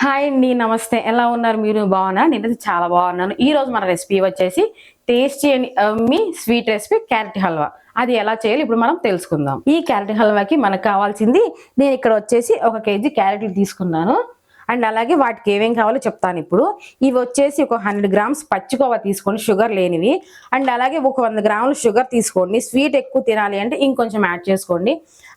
Hi అండి, నమస్తే. ఎలా ఉన్నారు మీరు? బాగున్నారా? నేనైతే చాలా బాగున్నాను. ఈ రోజు మన రెసిపీ వచ్చేసి tasty and yummy sweet recipe carrot halwa. అది ఎలా చేయాలి ఇప్పుడు మనం తెలుసుకుందాం. ఈ క్యారెట్ హల్వాకి మనకు కావాల్సింది, నేను ఇక్కడ వచ్చేసి 1 కేజీ క్యారెట్లు తీసుకున్నాను. అండ్ అలాగే వాటికి ఏమేం కావాలో చెప్తాను ఇప్పుడు. ఇవి వచ్చేసి ఒక 100 గ్రామ్స్ పచ్చికోవా తీసుకోండి, షుగర్ లేనివి. అండ్ అలాగే ఒక 100 గ్రాములు షుగర్ తీసుకోండి. స్వీట్ ఎక్కువ తినాలి అంటే ఇంకొంచెం యాడ్ చేసుకోండి.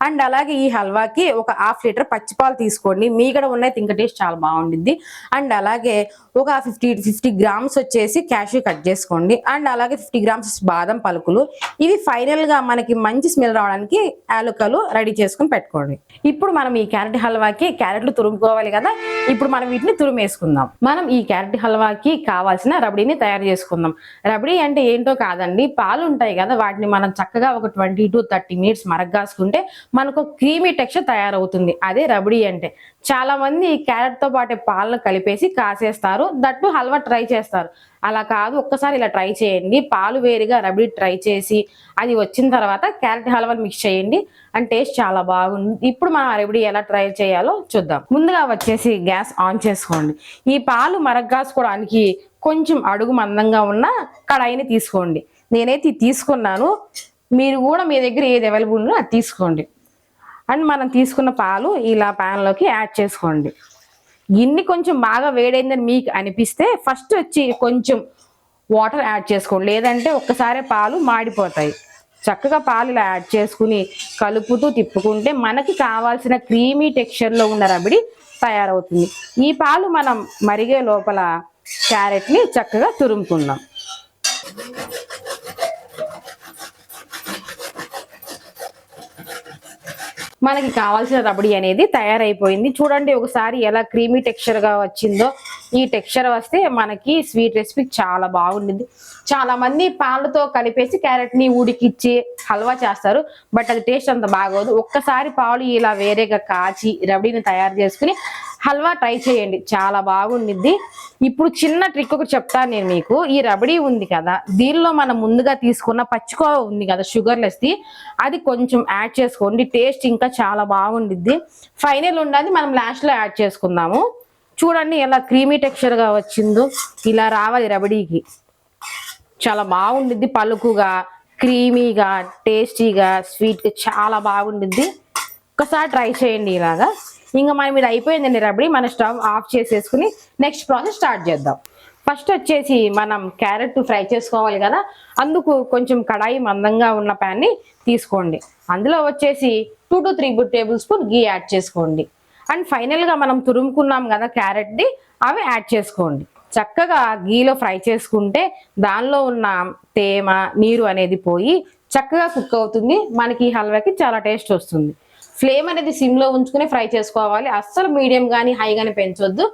అండ్ అలాగే ఈ హల్వాకి ఒక 1/2 లీటర్ పచ్చిపాలు తీసుకోండి. మీగడ ఉన్నది ఇంకా టేస్ట్ చాలా బాగుండిద్ది. అండ్ అలాగే ఒక 50 గ్రామ్స్ వచ్చేసి క్యాష్యూ కట్ చేసుకోండి. అండ్ అలాగే 50 గ్రామ్స్ బాదం పలుకులు. ఇవి ఫైనల్ గా మనకి మంచి స్మెల్ రావడానికి యాలకులు రెడీ చేసుకుని పెట్టుకోండి. ఇప్పుడు మనం ఈ క్యారెట్ హల్వాకి క్యారెట్లు తురుముకోవాలి కదా. ఇప్పుడు మనం వీటిని తురిమేసుకుందాం. మనం ఈ క్యారెట్ హల్వాకి కావాల్సిన రబడీని తయారు చేసుకుందాం. రబడీ అంటే ఏంటో కాదండి, పాలు ఉంటాయి కదా, వాటిని మనం చక్కగా ఒక 20 to 30 మినిట్స్ మరగ్గాసుకుంటే మనకు క్రీమీ టెక్స్చర్ తయారవుతుంది. అదే రబడీ అంటే. చాలా మంది క్యారెట్ తో పాటు పాలను కలిపేసి కాసేస్తారు, దట్టు హల్వా ట్రై చేస్తారు. అలా కాదు, ఒక్కసారి ఇలా ట్రై చేయండి. పాలు వేరుగా రబడీ ట్రై చేసి అది వచ్చిన తర్వాత క్యారెట్ హల్వాని మిక్స్ చేయండి, అండ్ టేస్ట్ చాలా బాగుంది. ఇప్పుడు మనం రబడీ ఎలా ట్రై చేయాలో చూద్దాం. ముందుగా వచ్చేసి గ్యాస్ ఆన్ చేసుకోండి. ఈ పాలు మరగ్గాసుకోవడానికి కొంచెం అడుగు మందంగా ఉన్న కడాయిని తీసుకోండి. నేనైతే తీసుకున్నాను, మీరు కూడా మీ దగ్గర ఏది అవైలబుల్ ఉందో అది తీసుకోండి. అండ్ మనం తీసుకున్న పాలు ఇలా ప్యాన్లోకి యాడ్ చేసుకోండి. గిన్నె కొంచెం బాగా వేడైందని మీకు అనిపిస్తే ఫస్ట్ వచ్చి కొంచెం వాటర్ యాడ్ చేసుకోండి, లేదంటే ఒక్కసారి పాలు మాడిపోతాయి. చక్కగా పాలు ఇలా యాడ్ చేసుకుని కలుపుతూ తిప్పుకుంటే మనకి కావాల్సిన క్రీమీ టెక్స్చర్లో ఉన్న రబడి తయారవుతుంది. ఈ పాలు మనం మరిగే లోపల క్యారెట్ని చక్కగా తురుముకుందాం. మనకి కావాల్సిన రబడీ అనేది తయారైపోయింది. చూడండి ఒకసారి ఎలా క్రీమీ టెక్స్చర్ గా వచ్చిందో. ఈ టెక్స్చర్ వస్తే మనకి స్వీట్ రెసిపీ చాలా బాగుంటుంది. చాలా మంది పాలతో కలిపేసి క్యారెట్ ని ఉడికిచ్చి హల్వా చేస్తారు, బట్ అది టేస్ట్ అంత బాగోదు. ఒక్కసారి పాలు ఇలా వేరేగా కాచి రబడీని తయారు చేసుకుని హల్వా ట్రై చేయండి, చాలా బాగుండిద్ది. ఇప్పుడు చిన్న ట్రిక్ ఒకటి చెప్తాను నేను మీకు. ఈ రబడీ ఉంది కదా, దీనిలో మనం ముందుగా తీసుకున్న పచ్చికోవా ఉంది కదా షుగర్లెస్ది, అది కొంచెం యాడ్ చేసుకోండి. టేస్ట్ ఇంకా చాలా బాగుండిద్ది. ఫైనల్ ఉండాలి, మనం లాస్ట్ లో యాడ్ చేసుకుందాము. చూడండి ఎలా క్రీమీ టెక్స్చర్ గా వచ్చిందో. ఇలా రావాలి రబడీకి, చాలా బాగుండిద్ది. పలుకుగా, క్రీమీగా, టేస్టీగా, స్వీట్గా చాలా బాగుండిద్ది. ఒకసారి ట్రై చేయండి ఇలాగా. ఇంకా మనం ఇది అయిపోయిందండి రబడీ. మన స్టవ్ ఆఫ్ చేసేసుకుని నెక్స్ట్ ప్రాసెస్ స్టార్ట్ చేద్దాం. ఫస్ట్ వచ్చేసి మనం క్యారెట్ ఫ్రై చేసుకోవాలి కదా, అందుకు కొంచెం కడాయి మందంగా ఉన్న ప్యాన్ని తీసుకోండి. అందులో వచ్చేసి 2 to 3 table spoon ghee add చేసుకోండి. అండ్ ఫైనల్గా మనం తురుముకున్నాం కదా క్యారెట్ని, అవి యాడ్ చేసుకోండి. చక్కగా గీలో ఫ్రై చేసుకుంటే దానిలో ఉన్న తేమ, నీరు అనేది పోయి చక్కగా కుక్ అవుతుంది. మనకి ఈ హల్వాకి చాలా టేస్ట్ వస్తుంది. ఫ్లేమ్ అనేది సిమ్లో ఉంచుకుని ఫ్రై చేసుకోవాలి, అస్సలు మీడియం కానీ హై కానీ పెంచొద్దు.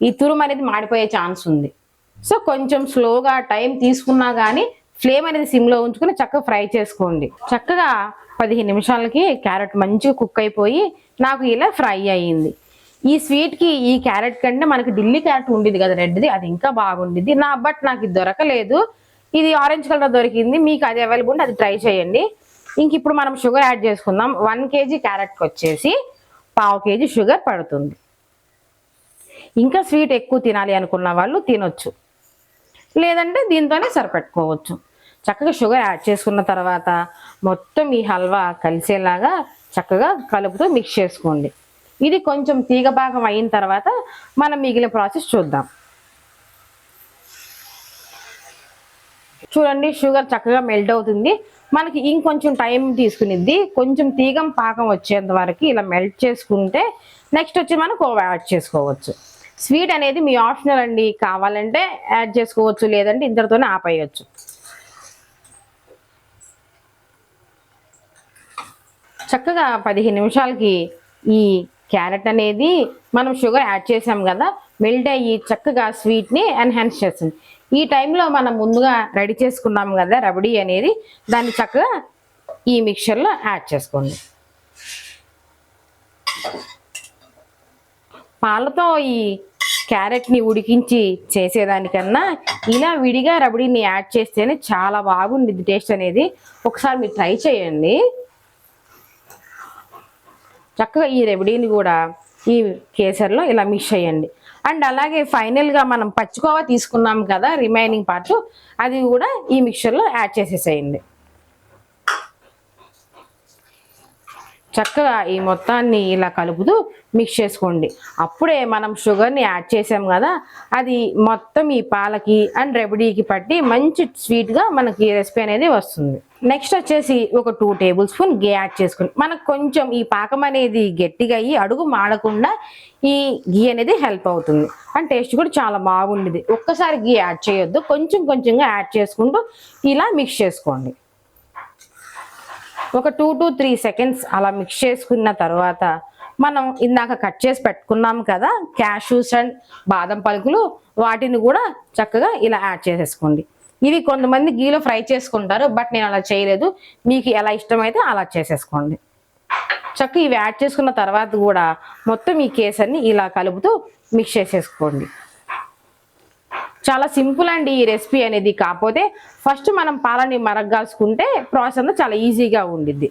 ఈ తురుము అనేది మాడిపోయే ఛాన్స్ ఉంది. సో కొంచెం స్లోగా టైం తీసుకున్నా కానీ ఫ్లేమ్ అనేది సిమ్లో ఉంచుకుని చక్కగా ఫ్రై చేసుకోండి. చక్కగా 15 నిమిషాలకి క్యారెట్ మంచిగా కుక్ అయిపోయి నాకు ఇలా ఫ్రై అయ్యింది. ఈ స్వీట్కి ఈ క్యారెట్ కంటే మనకి ఢిల్లీ క్యారెట్ ఉండేది కదా రెడ్ది, అది ఇంకా బాగుండిద్ది. బట్ నాకు ఇది దొరకలేదు, ఇది ఆరెంజ్ కలర్ దొరికింది. మీకు అది అవైలబుల్ ఉంటే అది ట్రై చేయండి. ఇంక ఇప్పుడు మనం షుగర్ యాడ్ చేసుకుందాం. 1 కేజీ క్యారెట్కి వచ్చేసి 1/2 కేజీ షుగర్ పడుతుంది. ఇంకా స్వీట్ ఎక్కువ తినాలి అనుకున్న వాళ్ళు తినొచ్చు, లేదంటే దీంతోనే సరిపెట్టుకోవచ్చు. చక్కగా షుగర్ యాడ్ చేసుకున్న తర్వాత మొత్తం ఈ హల్వా కలిసేలాగా చక్కగా కలుపుతూ మిక్స్ చేసుకోండి. ఇది కొంచెం తీగ భాగం అయిన తర్వాత మనం మిగిలిన ప్రాసెస్ చూద్దాం. చూడండి షుగర్ చక్కగా మెల్ట్ అవుతుంది. మనకి ఇంకొంచెం టైం తీసుకునిద్ది. కొంచెం తీగం పాకం వచ్చేంత వరకు ఇలా మెల్ట్ చేసుకుంటే నెక్స్ట్ వచ్చి మనం కోవా యాడ్ చేసుకోవచ్చు. స్వీట్ అనేది మీ ఆప్షనల్ అండి, కావాలంటే యాడ్ చేసుకోవచ్చు, లేదంటే ఇంతటితోనే ఆపేయచ్చు. చక్కగా 15 నిమిషాలకి ఈ క్యారెట్ అనేది మనం షుగర్ యాడ్ చేసాం కదా, మెల్ట్ అయ్యి చక్కగా స్వీట్ని ఎన్హాన్స్ చేస్తుంది. ఈ టైంలో మనం ముందుగా రెడీ చేసుకున్నాం కదా రబడీ అనేది, దాన్ని చక్కగా ఈ మిక్చర్లో యాడ్ చేసుకోండి. పాలతో ఈ క్యారెట్ని ఉడికించి చేసేదానికన్నా ఇలా విడిగా రబడీని యాడ్ చేస్తేనే చాలా బాగుండిద్ది టేస్ట్ అనేది. ఒకసారి మీరు ట్రై చేయండి. చక్కగా ఈ రబడీని కూడా ఈ కేసర్లో ఇలా మిక్స్ చేయండి. అండ్ అలాగే ఫైనల్గా మనం పచ్చికోవా తీసుకున్నాం కదా రిమైనింగ్ పార్ట్, అది కూడా ఈ మిక్చర్లో యాడ్ చేసేసేయండి. చక్కగా ఈ మొత్తాన్ని ఇలా కలుపుతూ మిక్స్ చేసుకోండి. అప్పుడే మనం షుగర్ని యాడ్ చేసాం కదా, అది మొత్తం ఈ పాలకి అండ్ రెబడీకి పట్టి మంచి స్వీట్గా మనకి రెసిపీ అనేది వస్తుంది. నెక్స్ట్ వచ్చేసి ఒక 2 టేబుల్ స్పూన్ గీ యాడ్ చేసుకోండి. మనకు కొంచెం ఈ పాకం అనేది గట్టిగా అయ్యి అడుగు మాడకుండా ఈ గీ అనేది హెల్ప్ అవుతుంది. అండ్ టేస్ట్ కూడా చాలా బాగుండేది. ఒక్కసారి గీ యాడ్ చేయొద్దు, కొంచెం కొంచెంగా యాడ్ చేసుకుంటూ ఇలా మిక్స్ చేసుకోండి. ఒక 2 to 3 సెకండ్స్ అలా మిక్స్ చేసుకున్న తర్వాత మనం ఇందాక కట్ చేసి పెట్టుకున్నాం కదా క్యాష్యూస్ అండ్ బాదం పలుకులు, వాటిని కూడా చక్కగా ఇలా యాడ్ చేసేసుకోండి. ఇవి కొంతమంది గీలో ఫ్రై చేసుకుంటారు, బట్ నేను అలా చేయలేదు. మీకు ఎలా ఇష్టమైతే అలా చేసేసుకోండి. చక్కగా ఇవి యాడ్ చేసుకున్న తర్వాత కూడా మొత్తం ఈ కేసర్ని ఇలా కలుపుతూ మిక్స్ చేసేసుకోండి. చాలా సింపుల్ అండి ఈ రెసిపీ అనేది. కాకపోతే ఫస్ట్ మనం పాలని మరగ్గాల్చుకుంటే ప్రాసెస్ అంతా చాలా ఈజీగా ఉండిద్ది.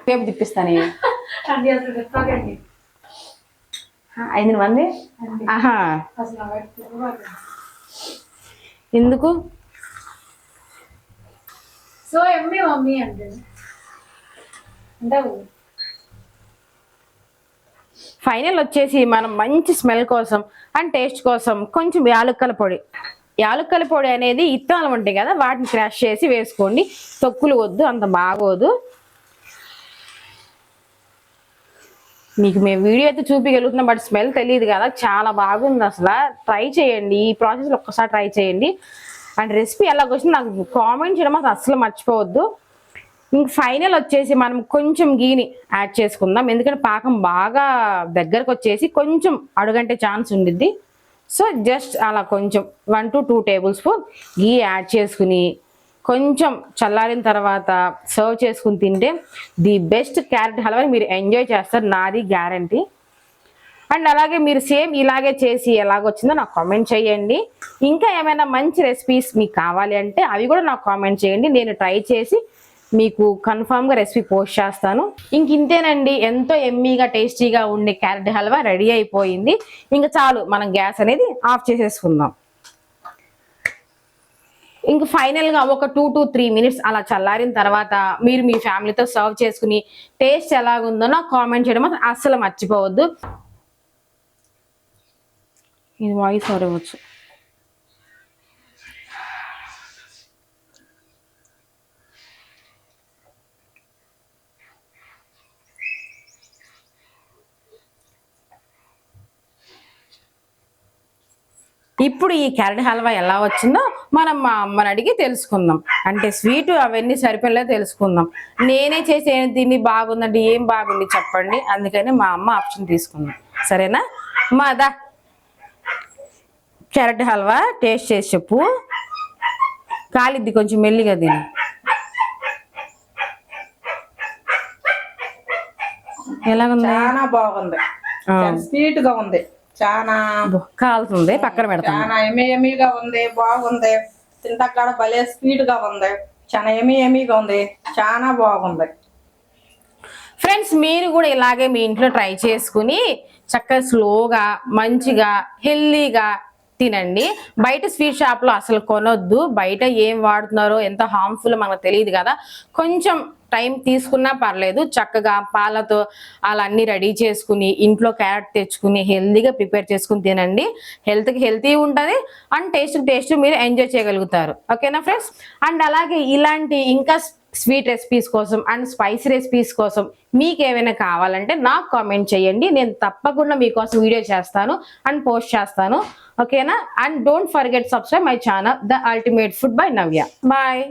రేపు తిప్పిస్తాను. 5 మంది ఆహా ఎందుకు సో ఎమ్మి మమ్మీ అంటే ఫైనల్ వచ్చేసి మనం మంచి స్మెల్ కోసం అండ్ టేస్ట్ కోసం కొంచెం యాలక్కల పొడి. యాలక్కల పొడి అనేది ఇత్తనాలు ఉంటాయి కదా, వాటిని క్రష్ చేసి వేసుకోండి. తొక్కులు వద్దు, అంత బాగోదు. మీకు మేము వీడియో అయితే చూపించగలుగుతున్నాం, బట్ స్మెల్ తెలియదు కదా. చాలా బాగుంది అసలు. ట్రై చేయండి, ఈ ప్రాసెస్లో ఒక్కసారి ట్రై చేయండి. అండ్ రెసిపీ ఎలాగొచ్చింది నాకు కామెంట్ చేయడం అసలు మర్చిపోవద్దు. ఇంక ఫైనల్ వచ్చేసి మనం కొంచెం గీని యాడ్ చేసుకుందాం, ఎందుకంటే పాకం బాగా దగ్గరకు వచ్చేసి కొంచెం అడుగంటే ఛాన్స్ ఉండిద్ది. సో జస్ట్ అలా కొంచెం 1 to 2 table spoon ghee add చేసుకుని కొంచెం చల్లారిన తర్వాత సర్వ్ చేసుకుని తింటే ది బెస్ట్ క్యారెట్ హల్వా మీరు ఎంజాయ్ చేస్తారు, నాది గ్యారంటీ. అండ్ అలాగే మీరు సేమ్ ఇలాగే చేసి ఎలాగొచ్చిందో నాకు కామెంట్ చేయండి. ఇంకా ఏమైనా మంచి రెసిపీస్ మీకు కావాలి అంటే అవి కూడా నాకు కామెంట్ చేయండి, నేను ట్రై చేసి మీకు కన్ఫామ్గా రెసిపీ పోస్ట్ చేస్తాను. ఇంక ఇంతేనండి, ఎంతో ఎమ్మీగా టేస్టీగా ఉండే క్యారెట్ హల్వా రెడీ అయిపోయింది. ఇంకా చాలు, మనం గ్యాస్ అనేది ఆఫ్ చేసేసుకుందాం. ఇంక ఫైనల్గా ఒక 2 to 3 మినిట్స్ అలా చల్లారిన తర్వాత మీరు మీ ఫ్యామిలీతో సర్వ్ చేసుకుని టేస్ట్ ఎలాగుందో నాకు కామెంట్ చేయడం అస్సలు మర్చిపోవద్దు. ఇది వాయిస్ అవ్వచ్చు. ఇప్పుడు ఈ క్యారెట్ హల్వా ఎలా వచ్చిందో మనం మా అమ్మని అడిగి తెలుసుకుందాం. అంటే స్వీట్ అవన్నీ సరిపోలేదో తెలుసుకుందాం. నేనే చేసి దీన్ని బాగుందంటే ఏం బాగుంది చెప్పండి, అందుకని మా అమ్మ ఆప్షన్ తీసుకుందాం. సరేనా మాదా? క్యారెట్ హల్వా టేస్ట్ చేసి చెప్పు. కాలిద్ది కొంచెం మెల్లిగా తిని. ఎలాగుంది? చాలా బాగుంది, స్వీట్ గా ఉంది, చాలా కాలుతుంది. పక్కన పెడతాను. చాలా ఎమీగా ఉంది, బాగుంది. తింటక్కడ భలే స్వీట్ గా ఉంది, చాలా ఎమీగా ఉంది, చాలా బాగుంది. ఫ్రెండ్స్ మీరు కూడా ఇలాగే మీ ఇంట్లో ట్రై చేసుకుని చక్కగా స్లోగా మంచిగా హెల్దీగా తినండి. బయట స్వీట్ షాప్లో అసలు కొనొద్దు. బయట ఏం వాడుతున్నారో ఎంత హార్మ్ఫుల్ మనకు తెలియదు కదా. కొంచెం టైం తీసుకున్నా పర్లేదు, చక్కగా పాలతో అలా అన్ని రెడీ చేసుకుని ఇంట్లో క్యారెట్ తెచ్చుకుని హెల్దీగా ప్రిపేర్ చేసుకుని తినండి. హెల్త్కి హెల్తీ ఉంటుంది అండ్ టేస్ట్ మీరు ఎంజాయ్ చేయగలుగుతారు. ఓకేనా ఫ్రెండ్స్? అండ్ అలాగే ఇలాంటి ఇంకా స్వీట్ రెసిపీస్ కోసం అండ్ స్పైసీ రెసిపీస్ కోసం మీకు ఏమైనా కావాలంటే నాకు కామెంట్ చేయండి. నేను తప్పకుండా మీకోసం వీడియో చేస్తాను అండ్ పోస్ట్ చేస్తాను. ఓకేనా? And don't forget subscribe my channel the ultimate food by Navya. Bye.